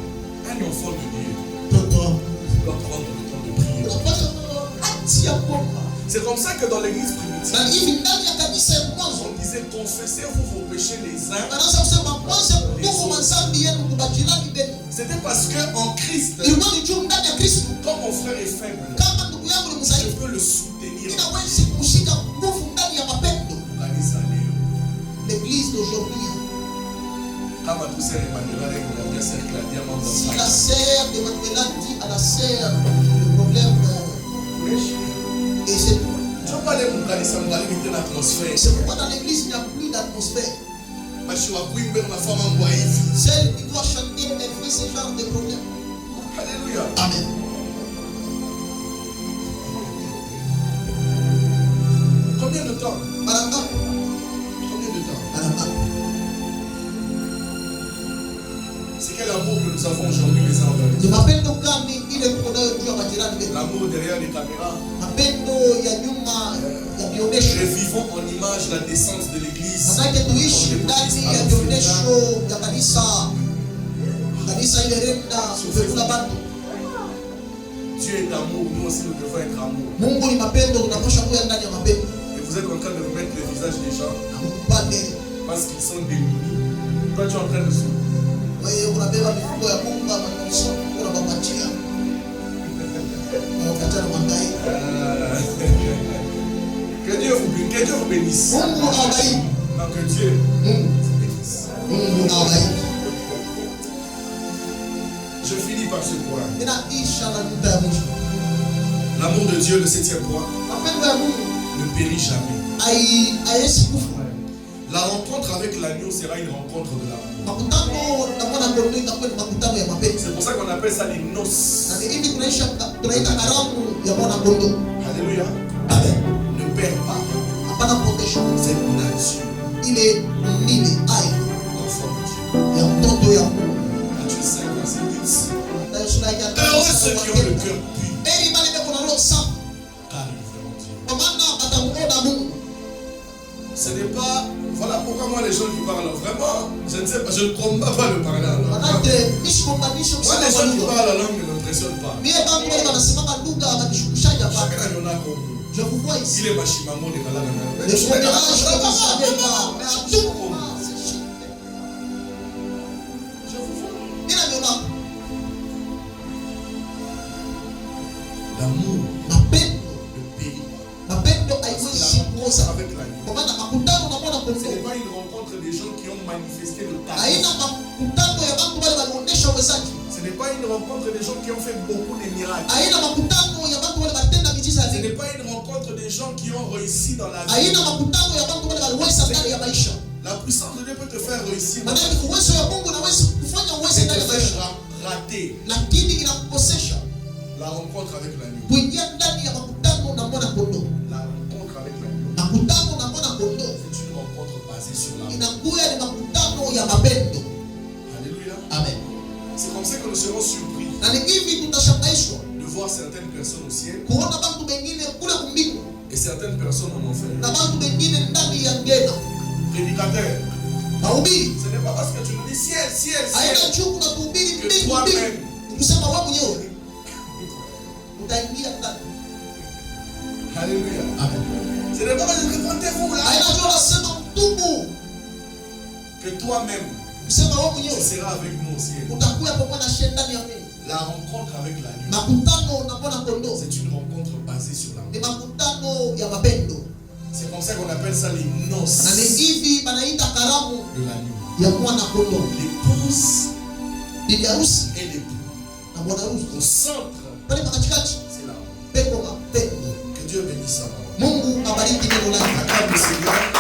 un enfant de Dieu toto doit prendre le temps de prier. unapaswa atia bomba. C'est comme ça que dans l'église Na primitive, hivi ndani ya kanisa ya mwanzo on disait confessez-vous vos péchés les uns. anaanza kusema kwanza Mungu mazambi yenu kwa jirani benu. C'était parce que en Christ, Ilikuwa ni juu ndani ya Kristo. quand mon frère est faible, Kama ndugu yangu ni je je peux le soutenir. inawezi kushika nguvu ndani ya mapendo. Kanisa leo. L'église d'aujourd'hui, Kama tu sasa Emmanuel anakuambia cercle ya diamant. si la sœur de Manuela dit à la sœur le problème et c'est tout. Tu vas aller mu kanisa ngali tena atmosphere. C'est pourquoi dans l'église il n'y a plus d'atmosphère. Bashi wa kuimba na fama ngwa hivi. Celle qui doit chanter elle fait ce genre de problème. Alléluia. Amen. Combien de temps? Baraka. Combien de temps? Baraka. C'est quel amour que nous avons aujourd'hui les uns envers les Ni autres? mapendo gani ile tunayojua majirani wetu? L'amour derrière les caméras. Mapendo ya nyuma ya vionyesho. Revivons en image la descente de l'église. Manake tuishi ndani ya vionyesho ya kanisa. Kanisa ile renda kuvula bantu. Dieu est amour, nous aussi nous devons être amour. Mungu ni mapendo, tunapaswa kuwa ndani ya mapendo. Et vous êtes en train de vous mettre le visage des gens Mpande parce qu'ils sont démunis. Toi tu es en train de souffrir. wewe unabeba mifuko ya Mungu kama kanisa unabapatia. Wakati anaangai. Que Dieu vous bénisse. Mungu awabariki. Non, que Dieu vous bénisse. Mungu awabariki. Je finis par ce point. Ninaisha na nukta ya mwisho. L'amour de Dieu, le 7e point, Mapendo ya Mungu ne périt jamais. haiwezi kufa. La rencontre avec l'agneau sera une rencontre de l'amour. Makutano na mwana kondoo itakuwa ni makutano ya mapenzi. C'est pour ça qu'on appelle ça les noces. Na hivi tunaita karamu ya mwana kondoo. Alléluia. Amen. Ne perds pas Hapana potesha. cette nature Ile ai d'enfant de Dieu. ya mtoto ya Mungu. Matthieu 5, verset 10. Na sura ya Heureux ceux qui ont le cœur pur, Heri bali beko na roho safi. car ils verront Dieu. Kwa maana atamuona Mungu. Ce n'est pas. Voilà pourquoi moi les gens qui parlent vraiment, je ne sais pas, je ne combats pas le parler en langue. Manake nishikombanisho Moi les gens qui parlent la langue ne m'impressionnent pas. Mie bantu wale wanasemanga lugha wananishughulishaje hapa. Chacun en a comme nous. Je vous vois ici. Il est machimamo de la langue. Les combinaisons comme ça, Je c'est vous vois. Ninaona L'amour mapendo, ne périt pas. mapendo Parce que haiwezi la rencontre kukosa. avec l'agneau, Kwa maana makutano na mwana ce n'est kondoo pas une rencontre des gens qui ont manifesté le haina talent. makutano ya watu wale walionyesha uwezaji. Ce n'est pas une rencontre des gens qui ont fait beaucoup de miracles. Haina makutano ya watu wale watenda miujiza Ce mingi. n'est pas une rencontre des gens qui ont réussi dans la vie. Haina makutano ya watu wale waliweza ndani ya maisha. La puissance de Dieu peut te faire réussir, Maana uwezo wa Mungu unaweza kufanya uweze c'est ndani te ya maisha. faire rater Lakini inakukosesha la rencontre avec l'agneau. kuingia ndani ya makutano na mwana kondoo. La rencontre avec l'agneau, Makutano na mwana kondoo c'est une rencontre basée sur l'amour. inakuwa ni makutano ya mapendo. Alléluia. Amen. C'est comme ça que nous serons surpris Na ni hivi tutashangaishwa de voir certaines personnes au ciel kuona bantu wengine kule kumbingu et certaines personnes en enfer. na bantu wengine ndani ya ngena. Prédicateur, Mahubiri ce n'est pas parce que tu nous dis ciel, ciel, haina ciel, juu kuna kuhubiri que mbingu toi-même, mbingu. Nikusema wewe mwenyewe utaingia ndani. alléluia. Amen. Ce n'est pas parce que répondez-vous là, Haina juu unasema mtubu. que toi-même, Kusema wewe tu mwenyewe seras avec nous au ciel. utakuwa pamoja na shehe ndani ya mbingu. La rencontre avec l'agneau, Makutano na mwana kondoo c'est une rencontre basée sur l'amour. ni makutano ya mapendo. C'est comme ça qu'on appelle ça les noces Na ni hivi banaita karamu de l'agneau. ya mwana kondoo. L'épouse Bibi harusi et l'époux. na bwana harusi. Au centre, Pale katikati c'est l'amour. peko mapendo. Que Dieu bénisse ça. Mungu abariki neno lake. Acclame le Seigneur.